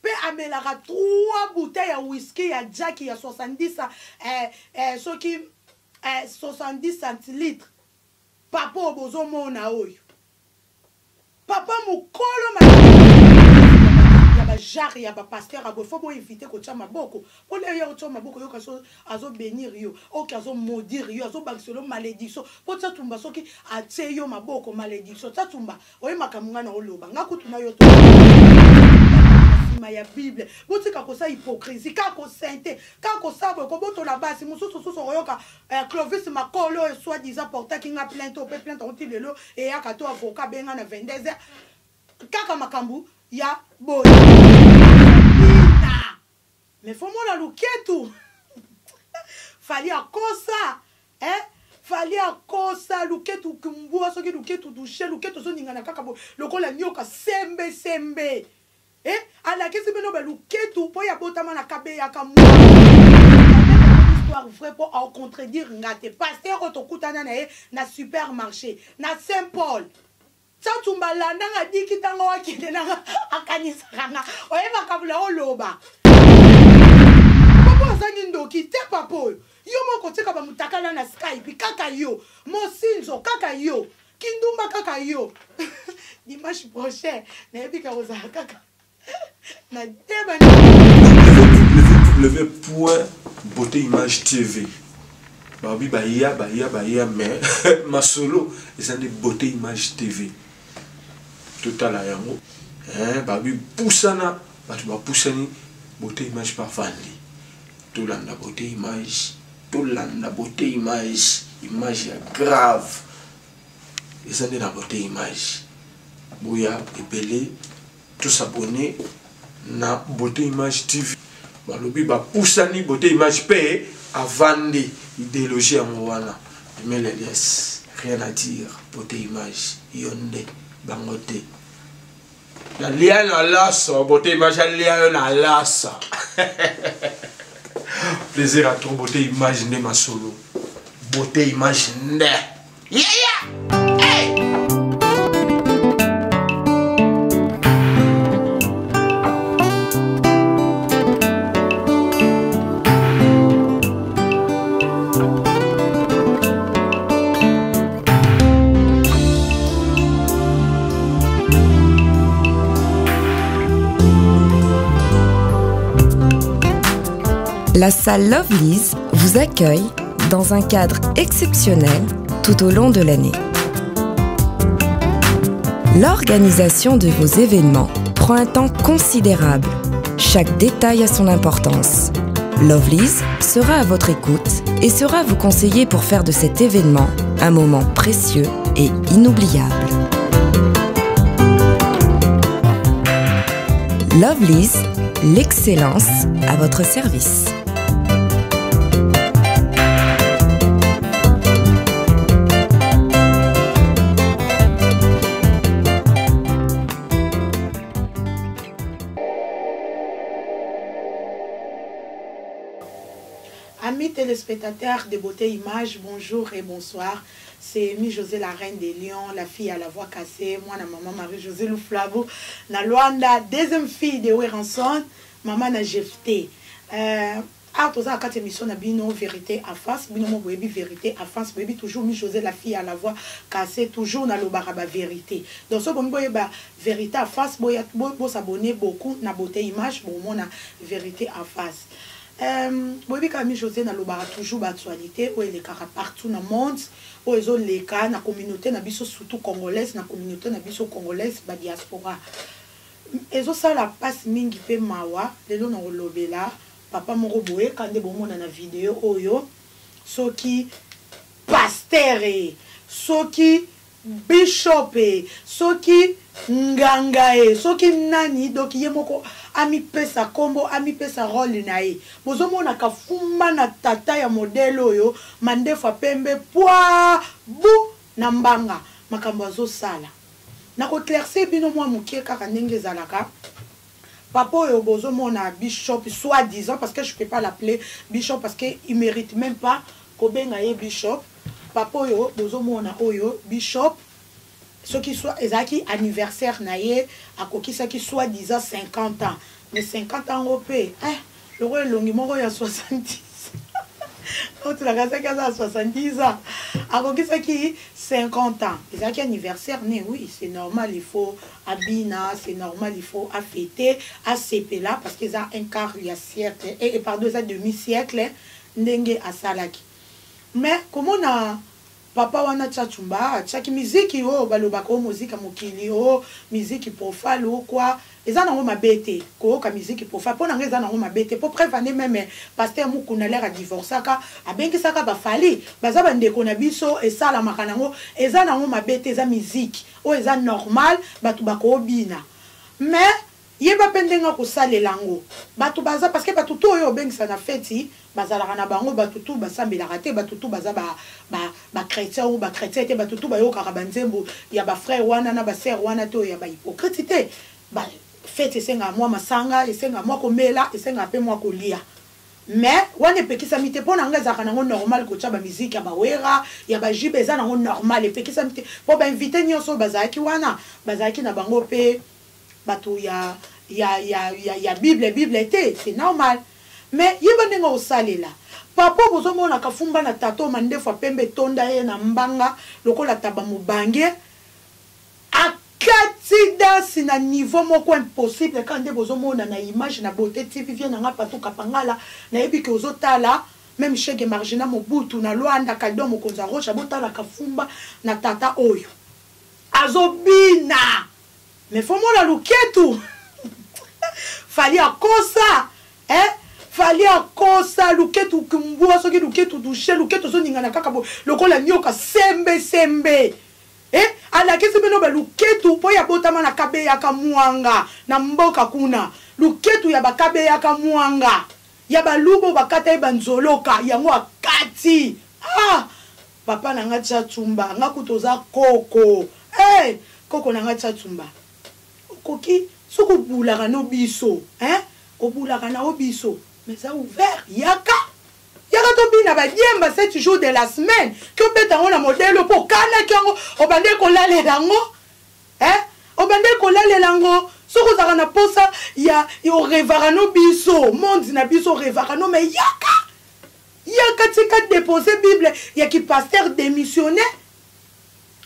pe amelara 3 bouteilles ya whisky ya Jackie ya 70 soki 70 centilitres papa obozo mona oyo papa mukolo ya ba jari ya ba pasteur abo faut éviter ko tia maboko pour les yo tia maboko yo kaso azo bénir yo o kazo maudire yo azo bakselo malédiction pour tia tumba soki atie yo maboko malédiction tia tumba oye makamunga na oloba ngakutu na yo to ya Bible botika ko sa hypocrisie ka ko sainté ka ko sabo ko boto la base mususu susu royoka Clovis makolo et soit disant porta ki nga plainte au plainte on tilelo et ya kato avocat benga na 22h kaka makambu ya boy mais faut moi la luketu fali akosa fali akosa luketu kumbua soki luketu douche luketu so ningana kaka bo lokola nyoka sembe ala kesi beno ba luketu po ya botama na kabe ya kamu histoire vrai pour en contredire ngate pasteur otokutana na supermarché na Saint-Paul Tchatumba landa nga diki tango wakide na akanisa ranga oye makabula oloba papa zangi ndoki te papo yo moko teka ba mutakala na Skype kaka yo mosinzo kaka yo kindumba kaka yo dimanche prochain na ebika oza kaka na deba www.beautéimage TV babi bahia mais ma solo c'est des Beauté Image TV total à yango babi poussana batu ba poussani Beauté Image par fandi tolanda Beauté Image image grave et ça de la Beauté Image boya epelé tout s'abonner na Beauté Image TV balobi ba poussani Beauté Image paye avandi idéologie à Moana mais les laisse rien à dire Beauté Image yonde bangote la lien à l'as Beauté Image la lien à l'as plaisir à trop Beauté Image ne ma solo Beauté Image ne hey! La salle Lovelyz vous accueille dans un cadre exceptionnel tout au long de l'année. L'organisation de vos événements prend un temps considérable. Chaque détail a son importance. Lovelyz sera à votre écoute et saura vous conseiller pour faire de cet événement un moment précieux et inoubliable. Lovelyz, l'excellence à votre service. Amis téléspectateurs de Beauté Image, bonjour et bonsoir. C'est José la reine des lions, la fille à la voix cassée. Moi, la maman Marie-Josée Louflavo. Na Luanda, deuxième fille de Weranson, maman na Jefté. Après ça, quand émission na bino vérité à face, bino mo baby vérité à face, baby toujours José la fille à la voix cassée, toujours na lobaraba vérité. Donc ce bon boy ba vérité à face, boy s'abonner beaucoup na Beauté Image, bon mon na vérité à face. Bobi Kami José na lobara toujours d'actualité où il est partout dans le monde où ils ont les cas na communauté na biso surtout congolaise na communauté na biso congolaise ba diaspora ils ont ça la passe mingi pe mawa lelo na lobela papa moko boye kande bomona na vidéo oyo soki pasteur soki bishop soki nganga soki nani donc yemoko ami pesa kombo ami pesa role nae bozomona kafuma na tata ya modèle oyo mandefa pembe poa bu na mbanga makambo azo sala na ko claircer bino mwa mukie kaka ndenge zalaka papa oyo bozomona bishop soi-disant parce que je peux pas l'appeler bishop parce que il mérite même pas ko benga ye bishop papa oyo bozomona oyo bishop ce qui soit ezaki anniversaire naie akokisa qui soit disant 50 ans mais 50 ans au pays le roi longi moko ya 70 autre la gasa kaza 70 ans akokisa ki 50 ans et qui anniversaire né oui c'est normal il faut abina c'est normal il faut fêter à CP là parce qu'ils a un quart il y a siècle et pardon ça demi siècle ndenge asalaki mais comment on a papa wana tchachumba tchaki musique yo balobaka o musique mokili o musique profane ou quoi eza nango mabete ko ka musique profane pona ngeza nango mabete pour prévenir même pasteur mukuna l'air a divorcer ka abengi saka ba fali baza bandeko na biso et ça la makanango eza nango mabete eza musique o eza normal batu bako bina mais yeba pendenga ko salelango batu baza parce que batu to yo bengi sana feti bazalaka na bango batutu basambelaka te batutu baza ba chrétien ou ba chrétien te batutu bayokaka banzembo ya ba frère wana na ba sœur wana to ya ba hypocrite te ba fete esenga mwa masanga esenga mwa komela esenga pe mwa kolia mais wana epekisami te mpo na nga ezalaka nango normal kotya bamiziki ya bawera ya bajibe eza nango normal epekisami te mpo bainvite nyonso bazalaki wana bazalaki na bango mpe bato ya bible te c'est normal mais yeba ndenge osalela papa bozomona kafumba na tato mandefu apembe tonda ye na mbanga lokola taba mobange akati dansi na niveau moko impossible quand nde bozomona na image na beauté tv vient na nga patou kapangala na yebi ke ozotala même chege margina mobutu na Luanda kaldo mokonza rocha botala kafumba na tata oyo azobina mais faut mona luketu fali akosa fali akosa luketu kumbua soki luketu douche luketu so ningana kaka bo lokola nyoka sembe ala kisi beno ba luketu po ya botama na kabe ya kamuanga na mboka kuna luketu ya bakabe ya kamuanga ya balubo bakata banzoloka yango akati papa na nga tchatumba nga kutoza koko koko na nga tchatumba koki soko bulaka no biso obulaka na obiso mais ça ouvert yaka to bina ba diemba 7 jours de la semaine que beta on a modèle pour kana kango obande ko lale lango obande ko lale lango soko zaka na posa ya o revara no biso monde na biso revara no mais yaka tika déposer bible ya ki pasteur démissionné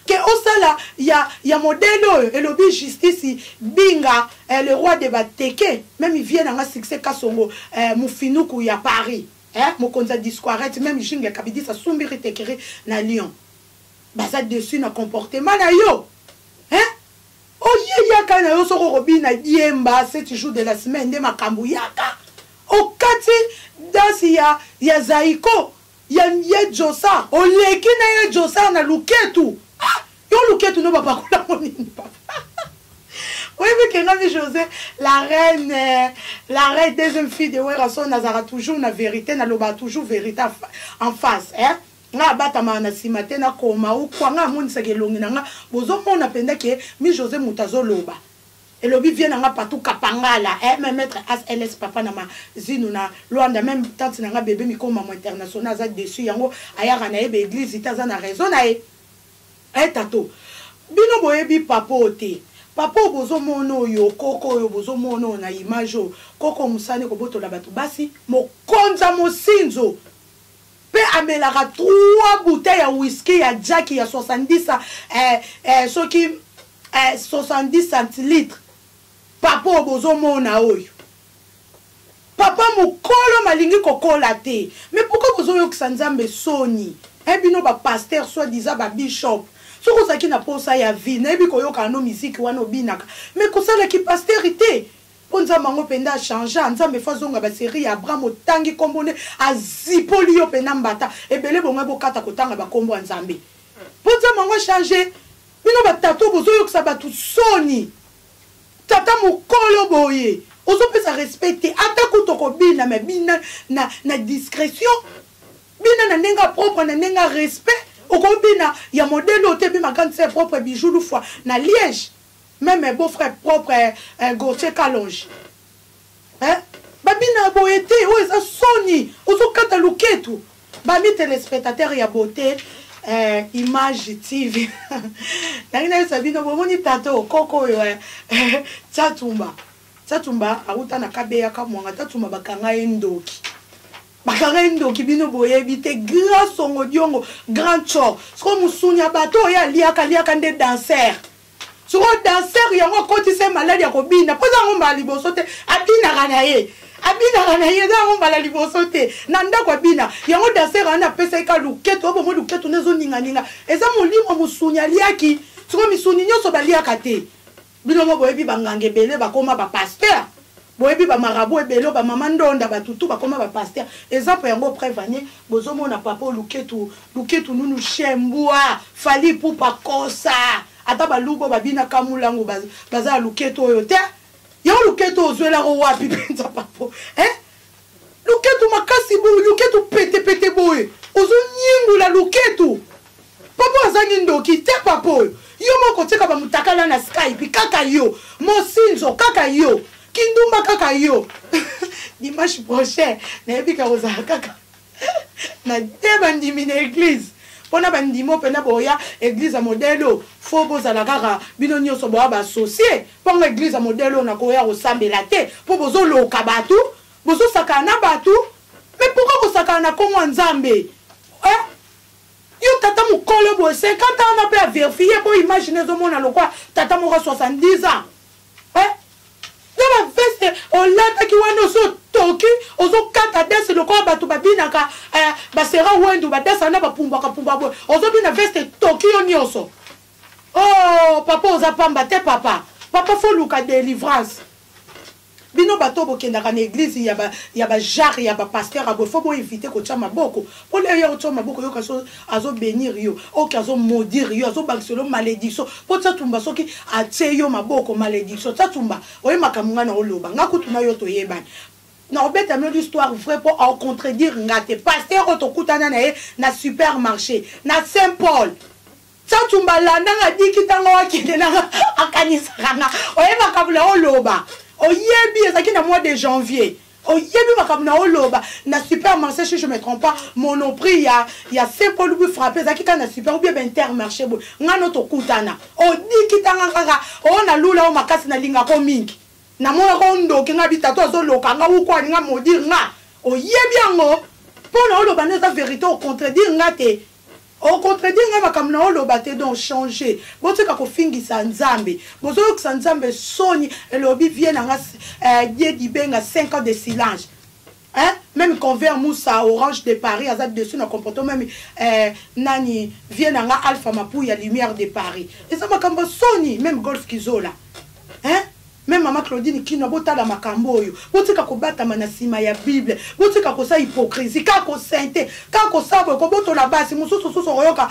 que osala ya modèle et lobby justice binga le roi de Bateke même il vient dans un succès kasongo mufinuku ya Paris mokonza disquarete même jinga kabidi sa sumbiri tekere na Lyon baza dessus na comportement na yo yaka na yo soko robina diemba 7 jours de la semaine de makambu yaka okati dansi ya Zaiko ya Josa oleki na ye Josa na luketu yo luketu no papa kula monini papa oui mais que Nami José la reine deuxième fille de Werason Nazara toujours na vérité na loba toujours vérité en face nga batama na simate na koma ou kwa nga monisa ke longi na nga bozo mona penda ke mi José mutazo loba et lobi vient nga patou kapangala même maître ALS papa na ma zinu na Luanda même tante na nga bébé mi koma mo international za dessus yango ayaka na ebe église itaza na raison na tato bino boyebi papa ote papa bozo mono yo koko yo bozo mono na image koko musane ko botola batu basi mokonza mosinzo pe amelaka 3 bouteilles ya whisky ya Jack ya 70 soki 70 centilitres papa bozo mona oyo papa mukolo malingi kokola te mais pourquoi bozo yo kisanzambe soni bino ba pasteur soi-disant ba bishop soko saki na posa ya vie na ebi koyoka no musique wana obinaka mais kosala ki pasteurité ponza mango penda changer nzambe fazonga ba série ya Abraham otangi kombone azipoli yo pena mbata ebele bonga bokata kotanga ba kombo nzambe ponza mango changer bino ba tato bozo yoksa batu soni tata mukolo boye ozo pesa respecter ata kutoko bina mais bina na discrétion bina na nenga propre na nenga respect okobina ya modèle otebi makante ses propres bijoux lu fois na Liège même mes beaux-frères propres Gauthier Kalonge babina boyete o eza soni ozokata luketu bami téléspectateurs ya beauté image TV nangina sabino bomoni tato koko yo tchatumba Tatumba aruta na kabeya ka mwanga tatumba bakanga endoki. Bakanga endoki bino boye bite grand songo diongo grand chor. Soko musunya bato ya liaka nde danser. Soko danser yango koti se malade ya kobina. Poza ngomba liboso te abina kana ye. Abina kana ye za ngomba la liboso te. Nanda kwa bina. Yango danser ana pesa ka luketo obo mo luketo nezo ninga. Eza molimo musunya liaki. Soko misuni nyoso baliaka te. Bino boyebi bangange bele bakoma ba pasteur. Boyebi ba marabout ebelo ba mama ndonda batutu bakoma ba pasteur. Exemple yango prévanier bozomo na papa luketu nunu shembua fali pupa kosa. Ata balubo babina kamulango baza luketu oyo te. Yo luketu ozwela ro wapi penza papo. Luketu makasi bu luketu pete boye. Ozo nyingula luketu. Papa azangi ndoki te papo. Yo moko teka ba mutakala na Skype kaka yo Mosinzo kaka yo Kindumba kaka yo dimanche prochain na ebika oza kaka na deba ndimi na église pona bandimo pena boya église a modelo fo bozala kaka bino nyonso boya ba associé ponga église a modelo na koya osambela te po bozo loka batu bozo sakana batu mais pourquoi ko sakana komo nzambe yo tata mukolo bo 50 ans na pe vérifier pour imaginer zo mona lokwa tata moko 70 ans na veste o lata ki wano so toki ozo kata dese lokwa batu babina ka basera wendu badesa na bapumba bo ozo bina veste toki yo nyoso oh papa oza pamba te papa fo luka délivrance bino bato bokenda ka na église ya ba jar ya ba pasteur abo fo bo éviter ko tchama boko po le yo tchama boko yo kaso azo bénir yo o kaso maudire yo azo bakselo malédiction po tsatumba soki atie yo maboko malédiction tsatumba oye makamunga na oloba ngakutu na yo to yebani na obeta no l'histoire vrai pour en contredire ngate pasteur otokutana na ye na supermarché na Saint-Paul tsatumba landa ngadiki tango wakende na akanisa kana oye makabula oloba oyebi ezaki na mois de janvier oyebi makamuna oloba na supermarché si je me trompe pas Monoprix ya Saint-Paul lui frappé ezaki kana super ou bien Intermarché bo ngano to kutana odiki tanga kaka ona lula o makasi na linga ko mingi na mona ko ndoki ngabita to azoloka nga ukwa nga modire nga oyebi yango pona oloba neza vérité au contredire ngate au contredire nga makamuna oloba te donc changer botika ko fingisa nzambe bozo ko nzambe soni elobi vient nga die dibenga 5 ans de silence même convert Moussa Orange de Paris azad dessus na comportement même nani vient nga Alpha Mapouya lumière de Paris et ça makambo soni même Golf Kizola même maman Claudine qui n'a pas la makambo yo botika ko batama na sima ya Bible botika ko sa hypocrisie ka ko sainteté ka ko sabo ko boto la base mususu royoka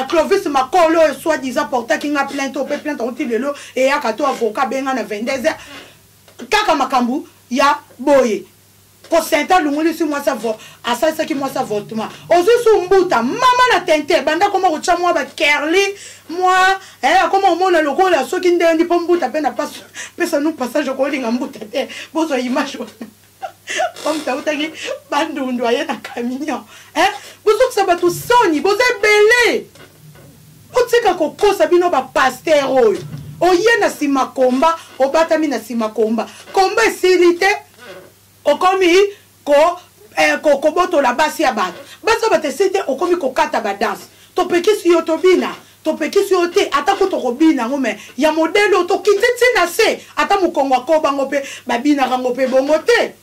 Clovis Makolo soit disant porta qui nga plainte on tilelo et ya kato avocat benga na 22h kaka makambu ya boye ko sainta lunguli si moi ça vote asasa ki moi ça vote moi ozusu mbuta mama na tente banda koma ko chamwa ba kerli moi comment on a le rôle à ceux qui ndé po mbuta pe na passe pesa nous passage ko linga mbuta te bozo image comme ça utaki bandundu aye na camion bozo ça ba tout soni bozo belé otika ko kosa bino ba pasteur oyo oye na sima komba obatami na sima komba esilité okomi ko boto la basi ya bato baso bate site okomi ko kata ba danse to pekisi yo to bina to pekisi yo te ata ko to kobina ngome ya modelo to kititi na se ata mukongo ko bango pe babina rango pe bongo te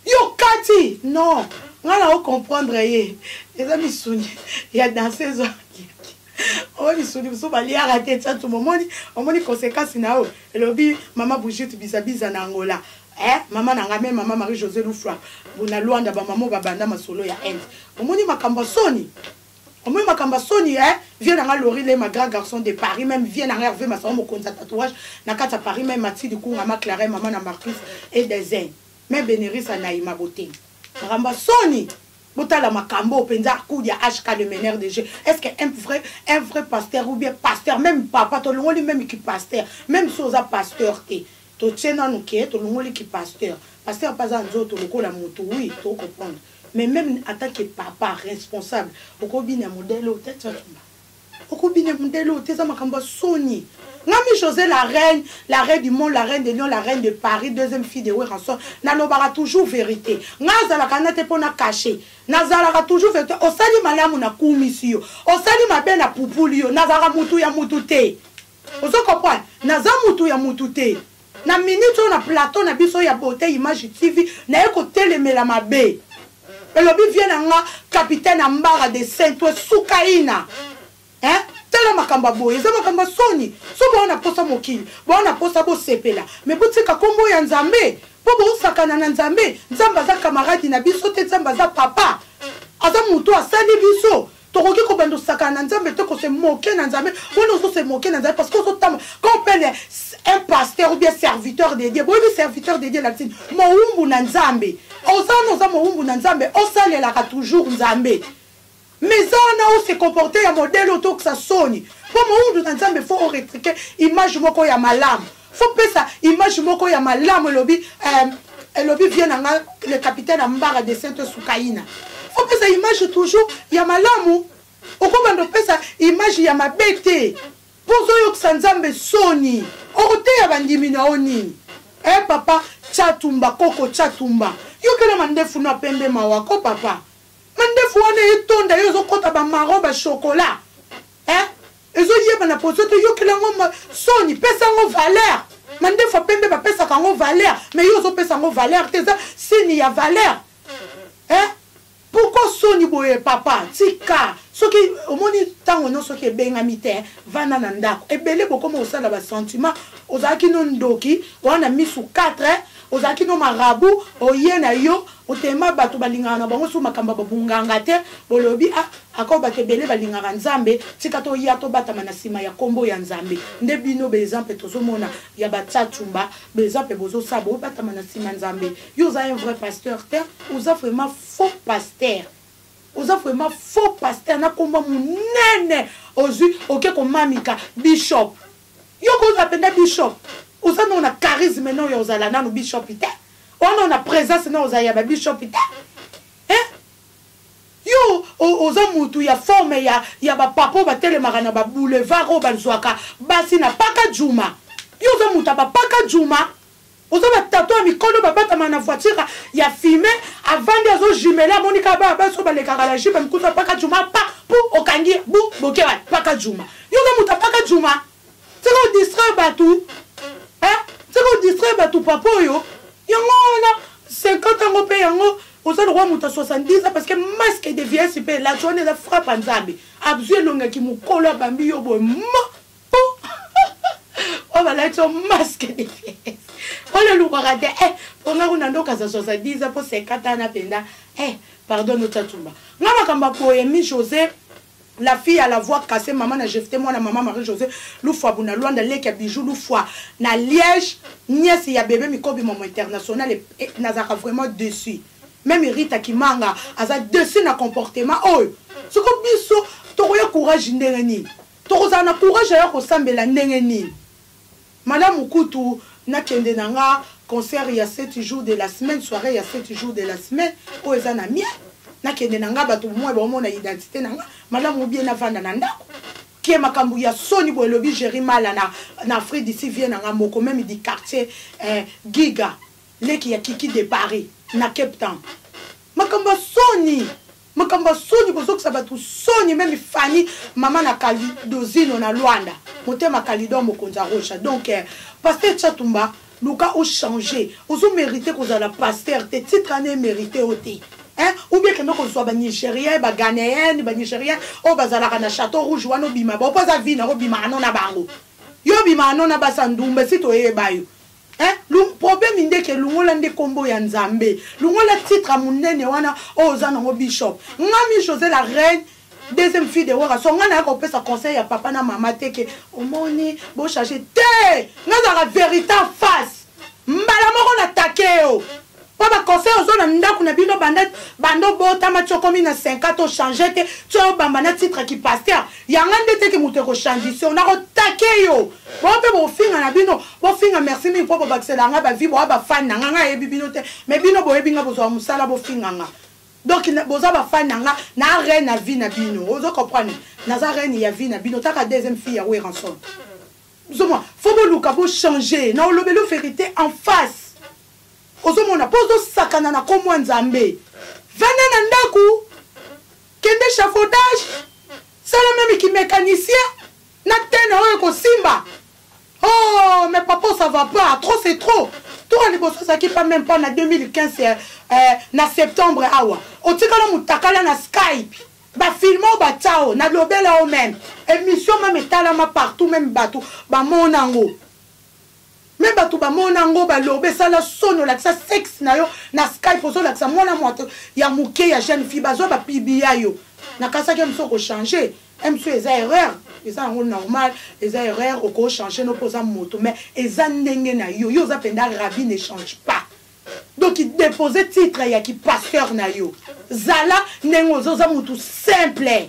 yo kati non ngala o comprendre ye les amis suni ya danser zo oh ni suni so bali arrêter ça tout momoni conséquence na o elobi mama Brigitte bisabiza na Angola maman nangame maman Marie-Josée Loufla buna Luanda ba maman babanda masolo ya end omoni makamba soni vient dans Laurie ma grand garçon de Paris même vient dans Hervé ma mon compte tatouage na kata Paris même Mathilde du coup maman Claire maman na Marcus et des ailes même Bénéris Anaïma Beauté makamba soni botala makambo penza coup ya HK le meneur de jeu est-ce que un vrai pasteur ou bien pasteur même papa to longoli même qui pasteur même soza pasteur te to tena nuke to longoli qui pasteur pas en zoto lokola moto oui to comprendre mais même en tant que papa responsable okobina modèle tête okobina modèle teza makambo soni Ngami José la reine du monde, la reine de Lyon, la reine de Paris, deuxième fille de Weranson, nalobara toujours vérité. Ngazala kanate pona caché. Nazala toujours vérité. Osali malamu na kumisio. Osali mabe na pupulio. Nazara mutu ya mutute. Ozo comprendre? Naza mutu ya mutute. Na minute on a plateau na biso ya beauté image TV na eko telemela mabe. Elobi vient nga capitaine Ambara de Saint-Ouen Soukaina. Hein? Tala makamba boye, za makamba soni. So bo na posa mokili, bo na posa bo sepela. Mais botika kombo ya Nzambe, bo sakana na Nzambe, Nzamba za camarade na biso te Nzamba za papa. Aza mutu asali biso. Toroki ko bando sakana na Nzambe te ko se moquer na Nzambe, on oso se moquer na Nzambe parce que quand on appelle un pasteur ou bien serviteur de Dieu, bon serviteur de Dieu la tine, moumbu na Nzambe. Oza moumbu na Nzambe, osale la toujours Nzambe. Mais ça, on a se comporté à modèle auto que ça sonne. Pour moi, dans Nzambe, il faut rétriquer image moko ya malam. Faut pas ça image moko ya malam lobby vient le capitaine Ambara de Saint-Soukaina. Faut pas ça image toujours ya malamu. Au comment on ça image ya mabete. Pour zo que Nzambe soni. Orote ya bandimina oni. Papa chatumba koko chatumba. Yo que la mandefu na pembe mawako papa. Mandefu wane etonda yo zo kota ba marron ba chocolat. Ezo yeba na poso te yo kila ngoma soni pesa ngo valeur. Mandefu pembe ba pesa ka ngo valeur, mais yo zo pesa ngo valeur te za sini ya valeur. Pourquoi soni boye papa tika soki omoni tango no soki benga mite vana na ndako ebele boko mo osala ba sentiment ozaki no ndoki wana misu 4 ozaki no marabu oyena yo otema bato balingana na bango so makamba babunganga te bolobi ako bato ebele balingaka Nzambe tika to ya to batama na sima ya kombo ya Nzambe nde bino be exemple tozomona ya batsatumba be exemple bozo sabo batama na sima Nzambe yo za un vrai pasteur te oza vraiment faux pasteur. Oza vraiment faux pasteur na komba munene ozu oke ko mamika bishop yo ko zapenda bishop oza no na charisme no yo zala na no bishop ite on a présence na oza ya ba bishop ite yo oza mutu ya forme ya ba papa ba telemaka na ba boulevard o banzwaka basi na paka juma yo oza mutu ba paka juma oza ba tato mikolo ba batama na voiture ya filmé avant de zo jumela monika ba so ba le kala jipe mkuta paka juma pa pour okangi bu boke ba paka juma yo oza mutu paka juma c'est distrait batu c'est distrait batu papa yo yango na 50 ans pe yango oza le roi muta 70 ans parce que masque de vieillesse pe la journée la frappe Nzambe abzue longa ki mukolo bambi yo bo on va là ton masque de vieillesse on le lourate pour nga kuna ndoka za 70 ans pour 50 ans na penda pardon notatumba ngama kamba ko Emi José la fille à la voix cassée maman na jeté moi na maman Marie José Loufwa buna Luanda leki bijou Loufwa na Liège nièce ya bébé mikobi maman international et nazaka vraiment dessus même Rita Kimanga aza dessus na comportement ce que biso tokoya courage ndenge nini tokoza na courage ya ko sambela ndenge nini madame Mukutu na kende nanga concert il y a 7 jours de la semaine soirée il y a 7 jours de la semaine eza na mie na kende nanga bato moi ba mona identité nanga madame bien na vanda na ndako qui makambu ya soni bo lobi géri mala na Afrique d'ici vient nanga moko même du quartier Giga leki ya Kiki de Paris na Cape Town makambu soni bozo que ça va tout soni même Fanny maman na Kalidozino na Luanda motema Kalido mokonza rocha donc pasteur Chatumba Luka o changé ozo mérité que za la pasteur te titre année mérité ôté ou bien que nous soit ba Nigérien ba Ghanéen ba Nigérien o bazala na château rouge wano bima ba pas vie na bima non na bango yo bima non na basandumbe sito e bayo le problème inde que lungola nde kombo ya Nzambe lungola titre munene wana oza na bishop ngami José la reine deuxième fille de Wara so ngana ko pesa conseil ya papa na mama te que omoni bo chercher te ngana la vérité en face mbala moko na takeo Papa conseil aux zones ndako na bino bando bota machokomi na 50 au changer te tu as bambana titre qui pasteur yanga ndete ke muto ko changer on a attaqué yo bon pe bo finga na bino bo finga merci mi popo baxela nga ba vi bo ba fan nga nga e bibino te mais bino bo e binga bo zo musala bo finga nga donc boza ba fan nga na reine na vie na bino ozo comprendre na za reine ya vie na bino taka deuxième fille ya Weranson faut que changer. Non, le vérité en face. On a posé sakana na komo nzambe. Vana na ndaku. Kende chafaudage. Ça le même qui mécanicien. Na tena ko simba. Oh, mais papa, ça va pas. Trop, c'est trop. Tout le monde ça qui pas même pas en 2015, na septembre awa. O tikala mutakala na Skype. Ba filmo ba tao na lobela o même. Émission même etalama partout même bateau. Ba monango. Même bateau ba monango ba lobe ça la sono la ça sexe na yo na Skype ozo la ça mona moto ya muke ya jeune fille bazo ba pibia yo. Na kasa ke mso ko changer. Mso eza erreur. Eza un normal, eza erreur au ko changer no posa moto mais eza ndenge na yo yo za penda rabbi ne change pas. Donc il déposait titre ya ki pasteur na yo. Zala nengo zoza mutu simple.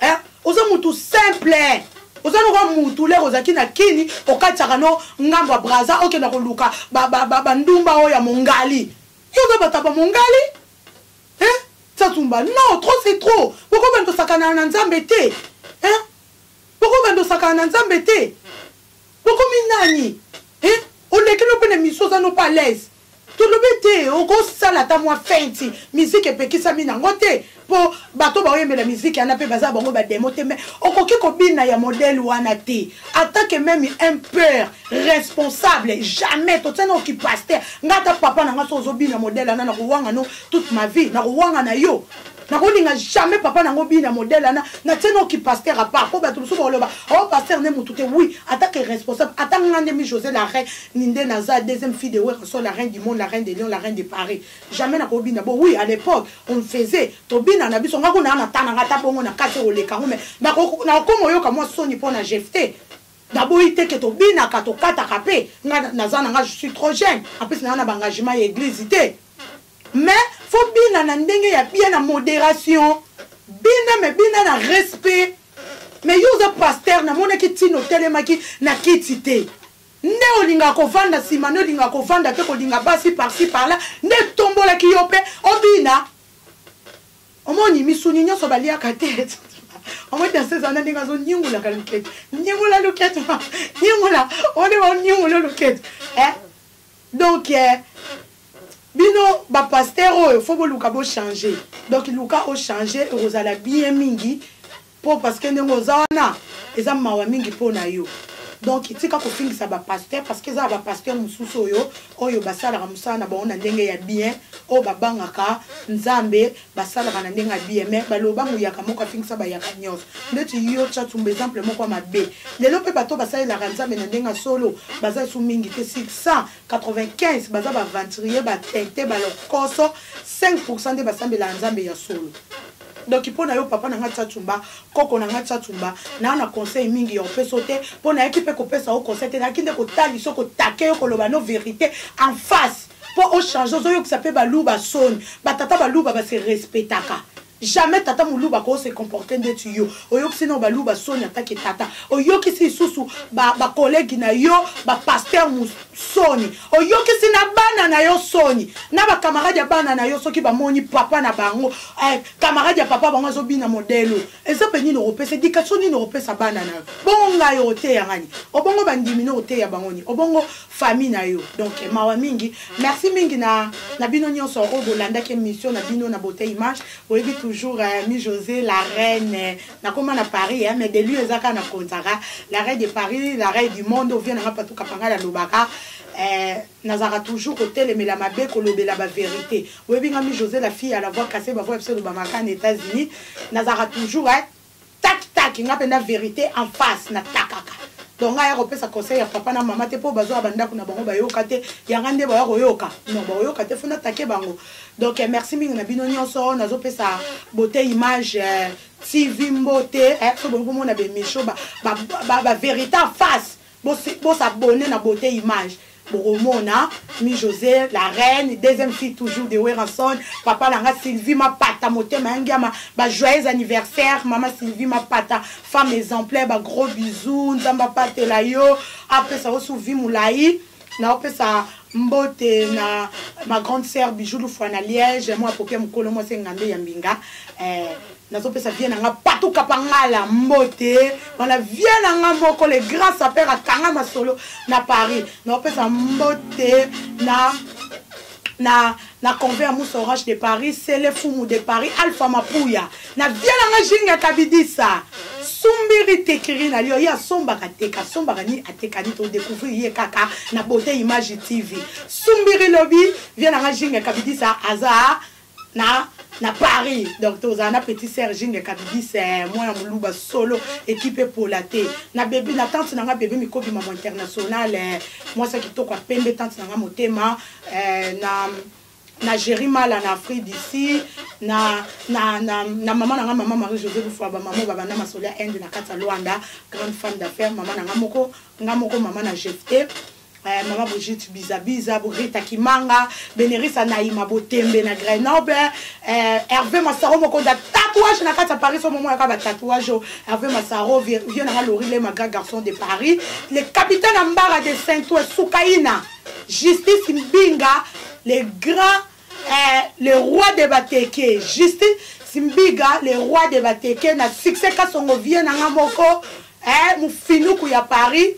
Hein? Oza mutu simple. Oza no mutu le ozaki na kini okataka no ngambo braza oke na koluka ba ndumba o ya mongali. Yo za bataba mongali? Hein? Tatumba non, trop c'est trop. Pourquoi bento sakana na nzambe te? Hein? Pourquoi bento sakana na nzambe te? Pourquoi minani? Hein? On est que nous prenons mission ça non pas l'aise. Tout le bête, on go sala ta moi fenti. Musique et peki sa mina ngote. Pour bateau ba yembe la musique y en a pe baza bango ba démoté mais on koki kobina ya modèle wana te. Attaque même un peur responsable jamais tout ça non qui pasteur. Ngata papa na ngaso zobina modèle na kuwanga no toute ma vie na kuwanga na yo. Na kolinga jamais papa na ngobina modèle na teno qui pasteur à part ko bato so ba oh pasteur ne mututé oui attaque responsable attaque ngande mi José la reine ninde naza deuxième fille de Wereson la reine du monde la reine des lions la reine de Paris jamais na kobina bon oui à l'époque on faisait tobina na biso ngako na tana ngata bongo na kate o leka mais na komo yo ka moi soni pona jefté d'abord il était que tobina ka to kata kapé naza na je suis trop jeune en plus na engagement église ité mais faut bien na ndenge ya bien na modération bien mais bien na respect mais yo pasteur na mona ki tino telemaki na kitité ne olinga ko vanda sima ne olinga ko vanda te ko linga basi par-ci par-là ne tombola ki yope obina omoni misuni nyoso balia ka tete on va danser ça ndinga zo nyungula ka lukete nyungula lukete nyungula on est nyungula lukete donc bino ba pasteur il faut que luka bo changer donc luka o changer rozala bien mingi pour parce que ngozana eza mawa mingi pona yo donc tika ko fingisa ba pasteur parce que za ba pasteur mususu oyo basala ka musana ba ona ndenge ya bien o babangaka nzambe basala ka ndenge ya bien mais baloba nguyaka moko fingisa ba yaka nyos ndeti yo chatumba exemple moko mabe lelo pe bato basala la nzambe na ndenge solo baza su mingi te 695 baza ba venturier ba tente ba lokoso 5% de basambe la nzambe ya solo. Donc il pona yo papa na ngata tumba koko na ngata tumba na conseil mingi yo pesote pona équipe ko pesa o conseil na kinde ko tali so ko take yo ko loba no vérité en face pour au changer zo yo ko sape ba luba son ba tata ba luba ba se respectaka jamais tata muluba ko se comporter de tuyo oyo sino ba luba son attaque tata oyo ki si susu ba collègue na yo ba pasteur musoni oyo ki si na bana na yo soni na ba camarade ya bana na yo soki ba moni papa na bango camarade ya papa bango zo bina modelo eza peni no repesa éducation ni no repesa bana na bongo nga yo te ya ngani obongo bandimi no te ya bango ni obongo famille na yo donc mawa mingi merci mingi na bino nyonso o bolanda ke mission na bino na beauté image oyebi toujours mi José la reine na comment na Paris mais de lui ezaka na kontara la reine de Paris la reine du monde vient na patu kapanga la lobaka nazara toujours hôtel mais la mabe ko lobela ba vérité oyebi nga mi José la fille à la voix cassée ba voix absolue ba maka en États-Unis nazara toujours tac tac nga pena vérité en face na takaka donc nga yako pesa conseil ya papa na mama te po bazo abanda kuna bango ba yoka te yanga nde ba yako yoka non ba yoka te funa take bango donc merci mingi na bino nyonso nazo pesa beauté image TV mbote so bongo mona be micho ba vérité en face bo s'abonner na beauté image Boromona, mi José, la reine, deuxième fille toujours de Wereson, papa langa Sylvie ma pata, moté ma joyeux anniversaire, maman Sylvie ma pata, femme exemplaire, ba gros bisous, nzamba pate la yo, après ça souvi moulaï, na après ça mbote na ma grande sœur Bijou Lufwana Liège, moi popia mukolo moi c'est ngande yambinga, nazopesa vie nanga patuka pangala mbote wana vie nanga moko le grand sapeur akanga masolo na Paris nazopesa mbote na convert mousse orange de Paris, c'est le fumu de Paris, Alpha Mapouya. Na bien nga jinga kabidisa. Sumbiri tekiri na lio ya somba kateka, somba gani atekani to découvrir ye kaka na beauté image TV. Sumbiri lobby vient nga jinga kabidisa aza na Paris. Donc toza na petit sœur jinga kabidisa moi ya muluba solo équipe pour la té. Na bébé na tante na nga bébé mikobi maman international moi ça kitoko pembe tante na nga motema na Jérima là en Afrique d'ici na maman na maman Marie-Josée Lufwa maman baba na masolia Inde na kata Luanda grande femme d'affaires maman na moko maman na GFT maman Brigitte Bizabiza Burita Kimanga Bénérissa Naïma Botembe na Grenoble Hervé Massaro moko da tatouage na kata Paris au moment ya ba tatouage Hervé Massaro vient na Lorile Maga garçon de Paris le capitaine Ambara de Saint-Ouen Soukaina Justice Mbinga le grand le roi de Bateke Justice Simbiga le roi de Bateke na succès kasongo vient na moko mufinuku ya Paris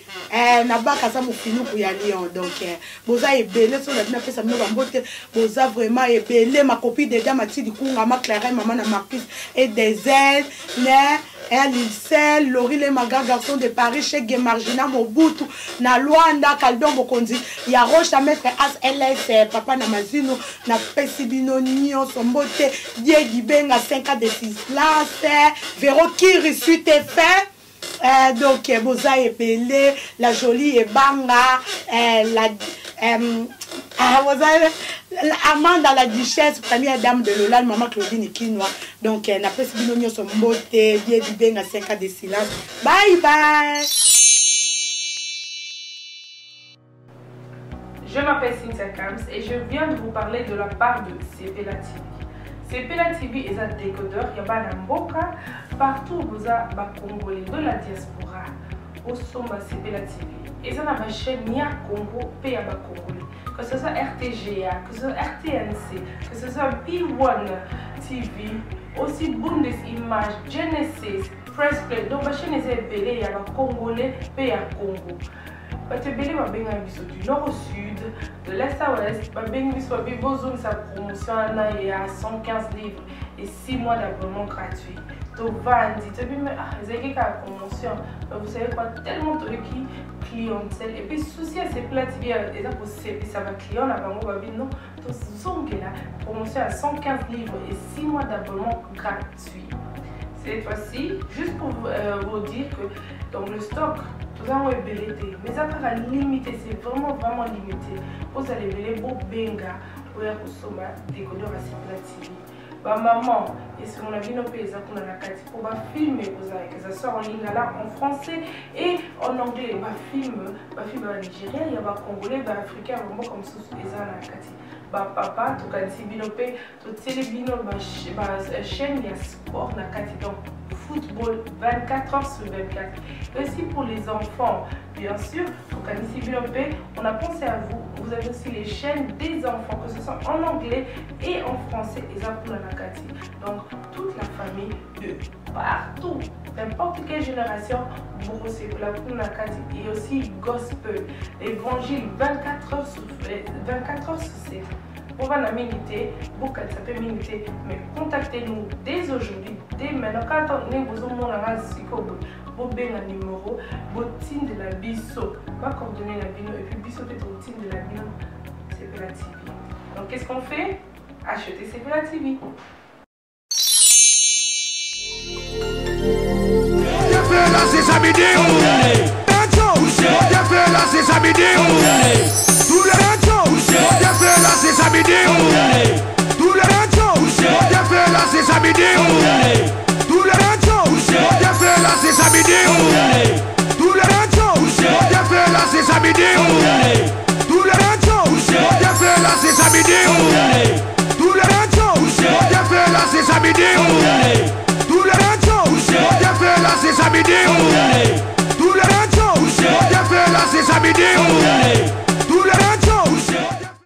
na baka sa mufinuku ya Lyon donc boza ebele so la pesa mno bambote boza vraiment ebele ma copine de dame Matidi Kunga ma Claire maman na Marcus et des ailes ne Elisel Laurie le maga garçon de Paris chez Gemargina Mobutu na Luanda Kalbon Bokonzi ya Roche maître as LS papa na Mazino na Pesibino Nyon sombote Diegi Benga 5 ans de 6 places Véro Kiri suite fait donc Boza et Belé, la jolie et Banga, Amanda la duchesse, première dame de Lola, maman Claudine Kinois. Donc n'a pas si bien son beauté, Dieu du bien à 5 ans de silence. Bye bye. Je m'appelle Cynthia Kams et je viens de vous parler de la part de Sepela TV. Sepela TV est un décodeur, il y a un mboka partout où vous avez Congolais de la diaspora au Somba Sepela TV. Et ça ma chaîne Nia Congo P à Congolais. Que ce soit RTGA, que ce soit RTNC, que ce soit P1 TV, aussi Bundesimage, Genesis, Press Play. Donc ma chaîne est appelée il y a Congolais P à Congo. Batebele va benga biso du nord au sud, de l'est à ouest, va benga biso bi bozone sa promotion là il y a 115 livres et 6 mois d'abonnement gratuit. To vandi, to bi mais zeki ka promotion. Vous savez quoi tellement de qui clientèle et puis souci à ces plates bien et ça pour ça va client là bango ba non to zonge là promotion à 115 livres et 6 mois d'abonnement gratuit. Cette fois-ci, juste pour vous dire que dans le stock vous avez ébélé, mais ça va limiter, c'est vraiment limité. Vous allez ébélé pour benga, pour y consommer des décodeurs à Sepela TV. Bah maman, et si on a vu nos pays, on a la carte pour filmer, que ça sort en ligne là en français et en anglais. Bah film en Nigeria, il y a des Congolais, des Africains, vraiment comme ça, ils ont la carte. Bah papa, tu as dit binopé, tu as dit chaîne, il y a sport la carte. Donc football 24 heures sur 24. Et aussi pour les enfants, bien sûr, on a pensé à vous. Vous avez aussi les chaînes des enfants, que ce soit en anglais et en français. Donc toute la famille de partout, n'importe quelle génération, et aussi gospel, évangile 24 heures sur 7. On va la miniter, beaucoup ça peut miniter, mais contactez-nous dès aujourd'hui, dès maintenant. Quand on est besoin de vous avez un numéro, vous de la biso, pas coordonner la bino, et puis biso peut-être au de la bino, Sepela TV. Donc qu'est-ce qu'on fait? Achetez Sepela TV. Tout le